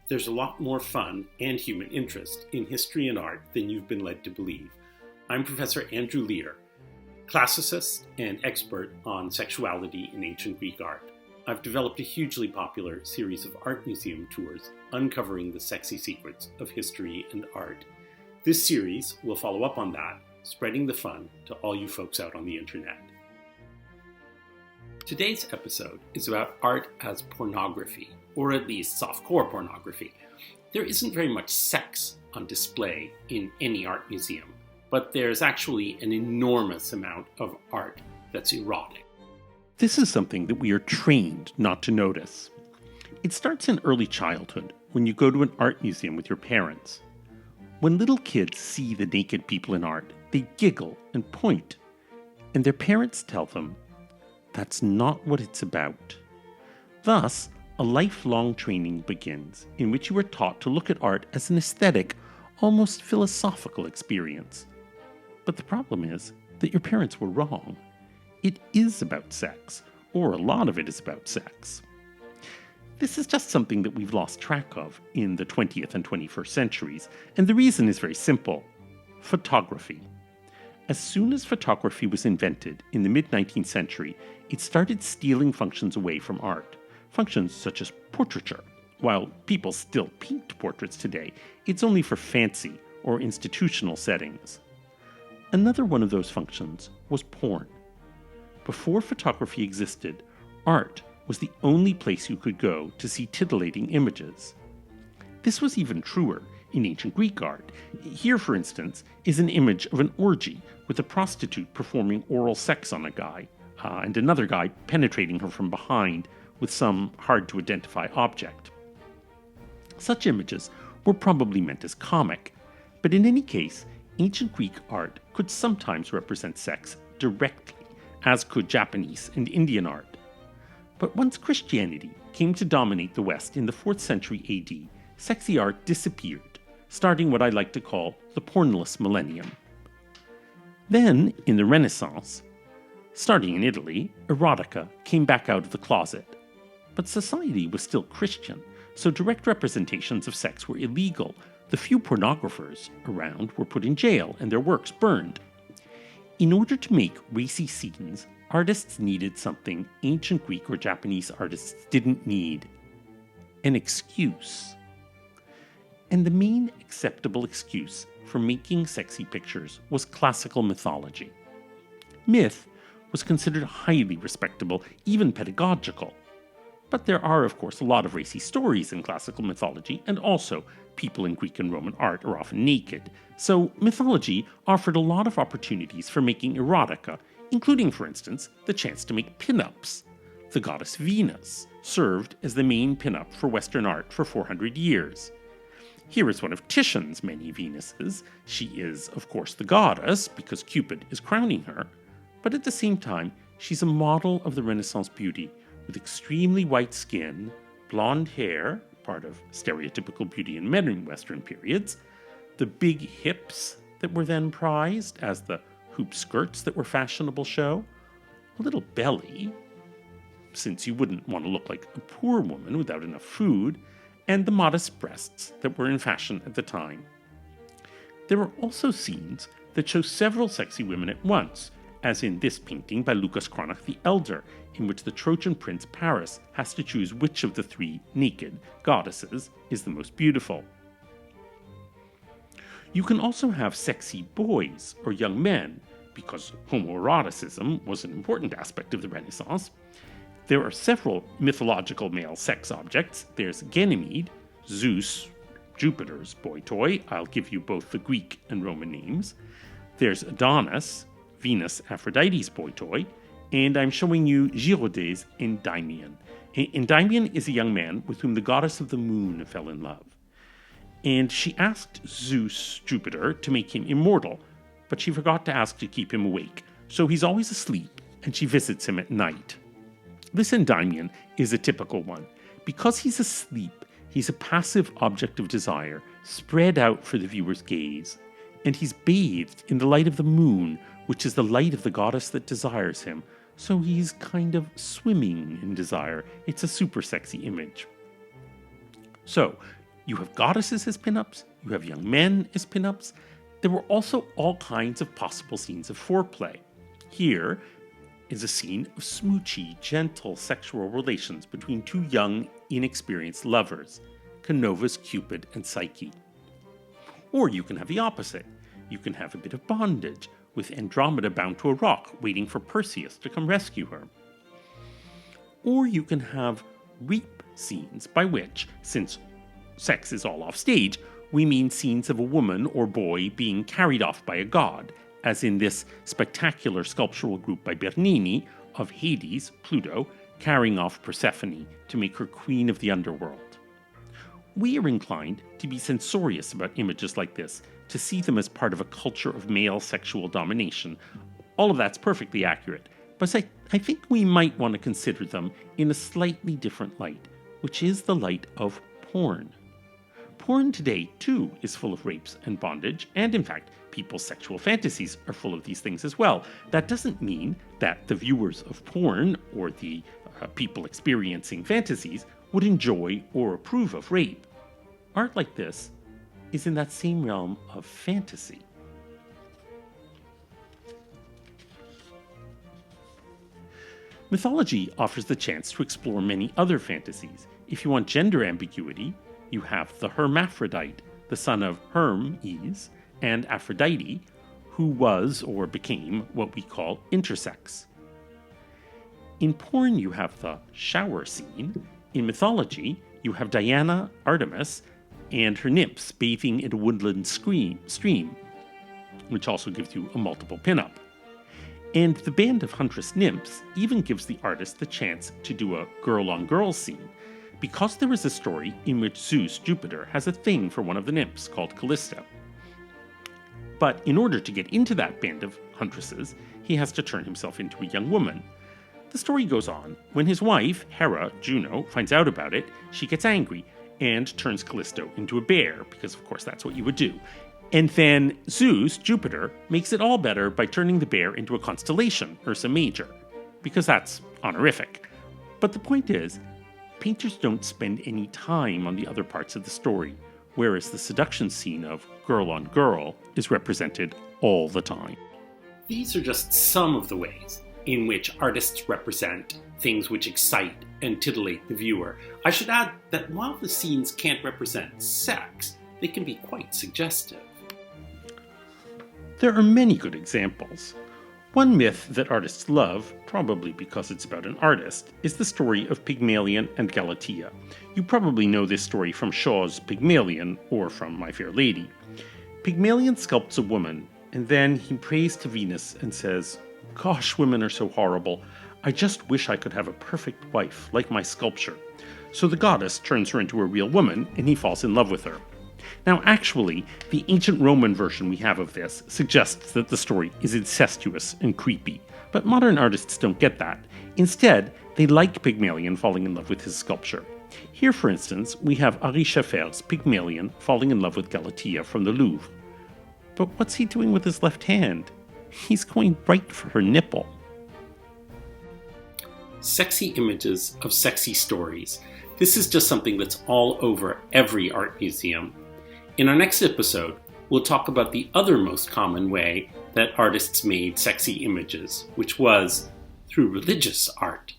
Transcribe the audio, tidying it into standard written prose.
There's a lot more fun and human interest in history and art than you've been led to believe. I'm Professor Andrew Lear, classicist and expert on sexuality in ancient Greek art. I've developed a hugely popular series of art museum tours uncovering the sexy secrets of history and art. This series will follow up on that, spreading the fun to all you folks out on the internet. Today's episode is about art as pornography, or at least softcore pornography. There isn't very much sex on display in any art museum, but there's actually an enormous amount of art that's erotic. This is something that we are trained not to notice. It starts in early childhood when you go to an art museum with your parents. When little kids see the naked people in art, they giggle and point, and their parents tell them, that's not what it's about. Thus, a lifelong training begins in which you are taught to look at art as an aesthetic, almost philosophical experience. But the problem is that your parents were wrong. It is about sex, or a lot of it is about sex. This is just something that we've lost track of in the 20th and 21st centuries, and the reason is very simple: photography. As soon as photography was invented in the mid-19th century, it started stealing functions away from art. Functions such as portraiture. While people still paint portraits today, it's only for fancy or institutional settings. Another one of those functions was porn. Before photography existed, art was the only place you could go to see titillating images. This was even truer in ancient Greek art. Here, for instance, is an image of an orgy with a prostitute performing oral sex on a guy, and another guy penetrating her from behind with some hard-to-identify object. Such images were probably meant as comic, but in any case, ancient Greek art could sometimes represent sex directly, as could Japanese and Indian art. But once Christianity came to dominate the West in the 4th century AD, sexy art disappeared, starting what I like to call the pornless millennium. Then, in the Renaissance, starting in Italy, erotica came back out of the closet. But society was still Christian, so direct representations of sex were illegal. The few pornographers around were put in jail and their works burned. In order to make racy scenes, artists needed something ancient Greek or Japanese artists didn't need: an excuse. And the main acceptable excuse for making sexy pictures was classical mythology. Myth was considered highly respectable, even pedagogical. But there are, of course, a lot of racy stories in classical mythology, and also people in Greek and Roman art are often naked. So mythology offered a lot of opportunities for making erotica, including, for instance, the chance to make pin-ups. The goddess Venus served as the main pin-up for Western art for 400 years. Here is one of Titian's many Venuses. She is, of course, the goddess, because Cupid is crowning her, but at the same time, she's a model of the Renaissance beauty, with extremely white skin, blonde hair, part of stereotypical beauty in many Western periods, the big hips that were then prized as the hoop skirts that were fashionable show, a little belly, since you wouldn't want to look like a poor woman without enough food, and the modest breasts that were in fashion at the time. There are also scenes that show several sexy women at once, as in this painting by Lucas Cranach the Elder, in which the Trojan prince Paris has to choose which of the three naked goddesses is the most beautiful. You can also have sexy boys or young men, because homoeroticism was an important aspect of the Renaissance. There are several mythological male sex objects. There's Ganymede, Zeus, Jupiter's boy toy. I'll give you both the Greek and Roman names. There's Adonis, Venus Aphrodite's boy toy. And I'm showing you Gyrodes Endymion. Endymion is a young man with whom the goddess of the moon fell in love. And she asked Zeus, Jupiter, to make him immortal, but she forgot to ask to keep him awake. So he's always asleep, and she visits him at night. This Endymion is a typical one. Because he's asleep, he's a passive object of desire, spread out for the viewer's gaze, and he's bathed in the light of the moon, which is the light of the goddess that desires him, so he's kind of swimming in desire. It's a super sexy image. So, You have goddesses as pinups, you have young men as pinups. There were also all kinds of possible scenes of foreplay. Here is a scene of smoochy, gentle sexual relations between two young, inexperienced lovers, Canova's Cupid and Psyche. Or you can have the opposite. You can have a bit of bondage, with Andromeda bound to a rock, waiting for Perseus to come rescue her. Or you can have rape scenes, by which, since sex is all off stage, we mean scenes of a woman or boy being carried off by a god, as in this spectacular sculptural group by Bernini of Hades, Pluto, carrying off Persephone to make her queen of the underworld. We are inclined to be censorious about images like this, to see them as part of a culture of male sexual domination. All of that's perfectly accurate, but I think we might want to consider them in a slightly different light, which is the light of porn. Porn today, too, is full of rapes and bondage, and in fact, people's sexual fantasies are full of these things as well. That doesn't mean that the viewers of porn, or the people experiencing fantasies, would enjoy or approve of rape. Art like this is in that same realm of fantasy. Mythology offers the chance to explore many other fantasies. If you want gender ambiguity, you have the hermaphrodite, the son of Hermes and Aphrodite, who was or became what we call intersex. In porn, you have the shower scene. In mythology, you have Diana, Artemis, and her nymphs bathing in a woodland stream, which also gives you a multiple pinup. And the band of huntress nymphs even gives the artist the chance to do a girl-on-girl scene, because there is a story in which Zeus, Jupiter, has a thing for one of the nymphs called Callisto. But in order to get into that band of huntresses, he has to turn himself into a young woman. The story goes on. When his wife, Hera, Juno, finds out about it, she gets angry and turns Callisto into a bear, because of course that's what you would do. And then Zeus, Jupiter, makes it all better by turning the bear into a constellation, Ursa Major, because that's honorific. But the point is, painters don't spend any time on the other parts of the story, whereas the seduction scene of girl on girl is represented all the time. These are just some of the ways in which artists represent things which excite and titillate the viewer. I should add that while the scenes can't represent sex, they can be quite suggestive. There are many good examples. One myth that artists love, probably because it's about an artist, is the story of Pygmalion and Galatea. You probably know this story from Shaw's Pygmalion or from My Fair Lady. Pygmalion sculpts a woman, and then he prays to Venus and says, "Gosh, women are so horrible. I just wish I could have a perfect wife, like my sculpture." So the goddess turns her into a real woman, and he falls in love with her. Now, actually, the ancient Roman version we have of this suggests that the story is incestuous and creepy, but modern artists don't get that. Instead, they like Pygmalion falling in love with his sculpture. Here, for instance, we have Ary Scheffer's Pygmalion falling in love with Galatea from the Louvre. But what's he doing with his left hand? He's going right for her nipple. Sexy images of sexy stories. This is just something that's all over every art museum. In our next episode, we'll talk about the other most common way that artists made sexy images, which was through religious art.